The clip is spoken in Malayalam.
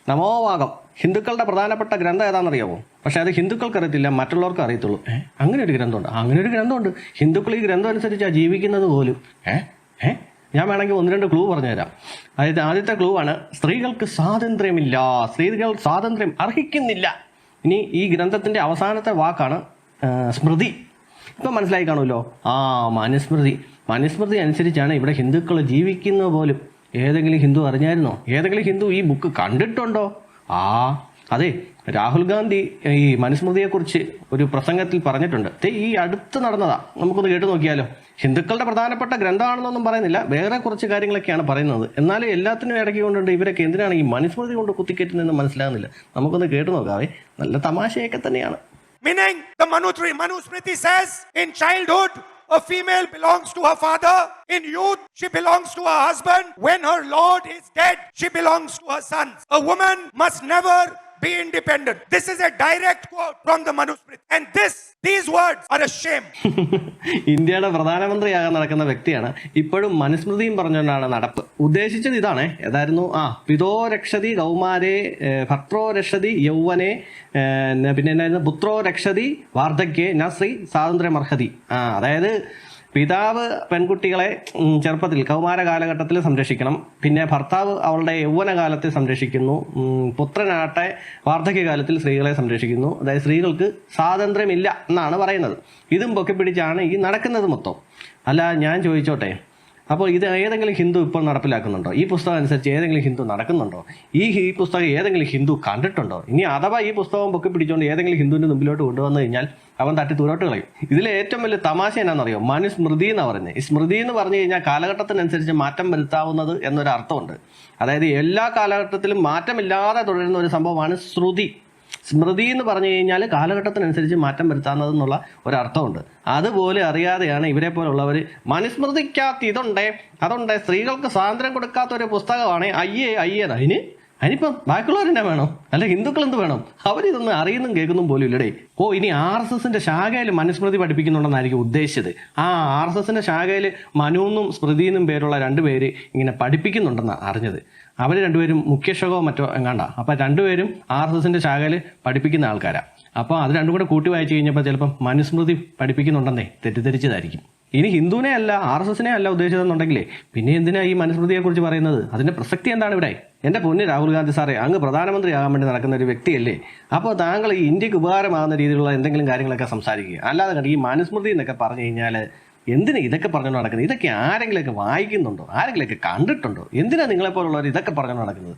നമോവാകം ഹിന്ദുക്കളുടെ പ്രധാനപ്പെട്ട ഗ്രന്ഥം ഏതാണെന്നറിയാമോ? പക്ഷെ അത് ഹിന്ദുക്കൾക്ക് അറിയത്തില്ല, മറ്റുള്ളവർക്ക് അറിയത്തുള്ളൂ. അങ്ങനെ ഒരു ഗ്രന്ഥമുണ്ട്. അങ്ങനെ ഒരു ഗ്രന്ഥമുണ്ട്. ഹിന്ദുക്കൾ ഈ ഗ്രന്ഥം അനുസരിച്ചാണ് ജീവിക്കുന്നത് പോലും. ഞാൻ വേണമെങ്കിൽ 1-2 ക്ലൂ പറഞ്ഞുതരാം. അതായത് ആദ്യത്തെ ക്ലൂ ആണ്, സ്ത്രീകൾക്ക് സ്വാതന്ത്ര്യമില്ല, സ്ത്രീകൾ സ്വാതന്ത്ര്യം അർഹിക്കുന്നില്ല. ഇനി ഈ ഗ്രന്ഥത്തിന്റെ അവസാനത്തെ വാക്കാണ് സ്മൃതി. ഇപ്പം മനസ്സിലായി കാണുമല്ലോ. മനുസ്മൃതി. മനുസ്മൃതി അനുസരിച്ചാണ് ഇവിടെ ഹിന്ദുക്കൾ ജീവിക്കുന്നത് പോലും. ഏതെങ്കിലും ഹിന്ദു അറിഞ്ഞായിരുന്നോ? ഏതെങ്കിലും ഹിന്ദു ഈ ബുക്ക് കണ്ടിട്ടുണ്ടോ? അതെ, രാഹുൽ ഗാന്ധി ഈ മനുസ്മൃതിയെക്കുറിച്ച് ഒരു പ്രസംഗത്തിൽ പറഞ്ഞിട്ടുണ്ട്. ഈ അടുത്ത് നടന്നതാ, നമുക്കൊന്ന് കേട്ടു നോക്കിയാലോ. ഹിന്ദുക്കളുടെ പ്രധാനപ്പെട്ട ഗ്രന്ഥമാണെന്നൊന്നും പറയുന്നില്ല, വേറെ കുറച്ച് കാര്യങ്ങളൊക്കെയാണ് പറയുന്നത്. എന്നാലും എല്ലാത്തിനും ഇടയ്ക്ക് കൊണ്ടുണ്ട് ഇവരൊക്കെ എന്തിനാണ് ഈ മനുസ്മൃതി കൊണ്ട് കുത്തിക്കറ്റുന്നതെന്ന് മനസ്സിലാകുന്നില്ല. നമുക്കൊന്ന് കേട്ടു നോക്കാവേ. നല്ല തമാശയൊക്കെ തന്നെയാണ്. Meaning, the Manusmriti says, in childhood, a female belongs to her father. In youth, she belongs to her husband. When her lord is dead, she belongs to her sons. A woman must never be independent. This is a direct quote from the Manusmriti. And these words are a shame. ഇന്ത്യയുടെ പ്രധാനമന്ത്രിയാകാൻ നടക്കുന്ന വ്യക്തിയാണ് ഇപ്പോഴും മനുസ്മൃതിയും പറഞ്ഞുകൊണ്ടാണ് നടപ്പ്. ഉദ്ദേശിച്ചത് ഇതാണ്. ഏതായിരുന്നു? പിതോ രക്ഷതി കൗമാരേ ഭർത്രോ രക്ഷതി യൗവനെ, പിന്നെ എന്നായിരുന്നു? പുത്രോ രക്ഷതി വാർദ്ധക്യേ ന സ്ത്രീ സ്വാതന്ത്ര്യമർഹതി. അതായത് പിതാവ് പെൺകുട്ടികളെ ചെറുപ്പത്തിൽ കൗമാര കാലഘട്ടത്തിൽ സംരക്ഷിക്കണം, പിന്നെ ഭർത്താവ് അവളുടെ യൗവനകാലത്തെ സംരക്ഷിക്കുന്നു, പുത്രനാട്ടെ വാർദ്ധക്യകാലത്തിൽ സ്ത്രീകളെ സംരക്ഷിക്കുന്നു. അതായത് സ്ത്രീകൾക്ക് സ്വാതന്ത്ര്യമില്ല എന്നാണ് പറയുന്നത്. ഇതും പൊക്കി പിടിച്ചാണ് ഈ നടക്കുന്നത് മൊത്തം. അല്ല, ഞാൻ ചോദിച്ചോട്ടെ, അപ്പോൾ ഇത് ഏതെങ്കിലും ഹിന്ദു ഇപ്പോൾ നടപ്പിലാക്കുന്നുണ്ടോ? ഈ പുസ്തകം അനുസരിച്ച് ഏതെങ്കിലും ഹിന്ദു നടക്കുന്നുണ്ടോ? ഈ പുസ്തകം ഏതെങ്കിലും ഹിന്ദു കണ്ടിട്ടുണ്ടോ? ഇനി അഥവാ ഈ പുസ്തകം പൊക്കി പിടിച്ചുകൊണ്ട് ഏതെങ്കിലും ഹിന്ദുവിൻ്റെ മുമ്പിലോട്ട് കൊണ്ടുവന്നു കഴിഞ്ഞാൽ അവൻ തട്ടി ദൂരോട്ട് കളയും. ഇതിലെ ഏറ്റവും വലിയ തമാശ എന്നാണെന്നറിയോ? മനുസ്മൃതി എന്നാണ് പറയുന്നത്. ഈ സ്മൃതി എന്ന് പറഞ്ഞു കഴിഞ്ഞാൽ കാലഘട്ടത്തിനനുസരിച്ച് മാറ്റം വരുത്താവുന്നത് എന്നൊരു അർത്ഥമുണ്ട്. അതായത് എല്ലാ കാലഘട്ടത്തിലും മാറ്റമില്ലാതെ തുടരുന്ന ഒരു സംഭവമാണ് ശ്രുതി. സ്മൃതി എന്ന് പറഞ്ഞു കഴിഞ്ഞാൽ കാലഘട്ടത്തിനനുസരിച്ച് മാറ്റം വരുത്താവുന്നതെന്നുള്ള ഒരർത്ഥമുണ്ട്. അതുപോലെ അറിയാതെയാണ് ഇവരെ പോലുള്ളവർ മനുസ്മൃതിക്കകത്ത് ഇതുണ്ടേ അതുണ്ടേ, സ്ത്രീകൾക്ക് സ്വാതന്ത്ര്യം കൊടുക്കാത്ത ഒരു പുസ്തകമാണ്, അതിനിപ്പം ബാക്കിയുള്ളവരെന്നെ വേണം? അല്ല, ഹിന്ദുക്കൾ എന്ത് വേണം? അവരിതൊന്നും അറിയുന്നും കേൾക്കുന്നും പോലും ഇല്ലടേ. ഇനി RSSന്റെ ശാഖയിൽ മനുസ്മൃതി പഠിപ്പിക്കുന്നുണ്ടെന്നായിരിക്കും ഉദ്ദേശിച്ചത്. RSSന്റെ ശാഖയിൽ മനുവെന്നും സ്മൃതിയെന്നും പേരുള്ള 2 പേര് ഇങ്ങനെ പഠിപ്പിക്കുന്നുണ്ടെന്നാണ് അറിഞ്ഞത്. അവർ 2 പേരും മുഖ്യശകോ മറ്റോ എങ്ങാണ്ടാ. അപ്പം 2 പേരും RSSന്റെ ശാഖയിൽ പഠിപ്പിക്കുന്ന ആൾക്കാരാണ്. അപ്പോൾ അത് 2 കൂടെ കൂട്ടി വായിച്ചു കഴിഞ്ഞപ്പോൾ ചിലപ്പം മനുസ്മൃതി പഠിപ്പിക്കുന്നുണ്ടെന്നേ തെറ്റിദ്ധരിച്ചതായിരിക്കും. ഇനി ഹിന്ദുവിനെ അല്ല RSSനെ അല്ല ഉദ്ദേശിച്ചതെന്നുണ്ടെങ്കിലേ പിന്നെ എന്തിനാ ഈ മനുസ്മൃതിയെക്കുറിച്ച് പറയുന്നത്? അതിന്റെ പ്രസക്തി എന്താണ് ഇവിടെ? എൻ്റെ പൊന്ന് രാഹുൽ ഗാന്ധി സാറേ, അങ്ങ് പ്രധാനമന്ത്രിയാകാൻ വേണ്ടി നടക്കുന്ന ഒരു വ്യക്തിയല്ലേ? അപ്പോൾ താങ്കൾ ഈ ഇന്ത്യക്ക് ഉപകാരമാകുന്ന രീതിയിലുള്ള എന്തെങ്കിലും കാര്യങ്ങളൊക്കെ സംസാരിക്കുക. അല്ലാതെ കണ്ട് ഈ മനുസ്മൃതി എന്നൊക്കെ പറഞ്ഞു കഴിഞ്ഞാൽ എന്തിനാ ഇതൊക്കെ പറഞ്ഞുകൊണ്ട് നടക്കുന്നത്? ഇതൊക്കെ ആരെങ്കിലുമൊക്കെ വായിക്കുന്നുണ്ടോ? ആരെങ്കിലുമൊക്കെ കണ്ടിട്ടുണ്ടോ? എന്തിനാ നിങ്ങളെപ്പോലുള്ളവർ ഇതൊക്കെ പറഞ്ഞുകൊണ്ട് നടക്കുന്നത്?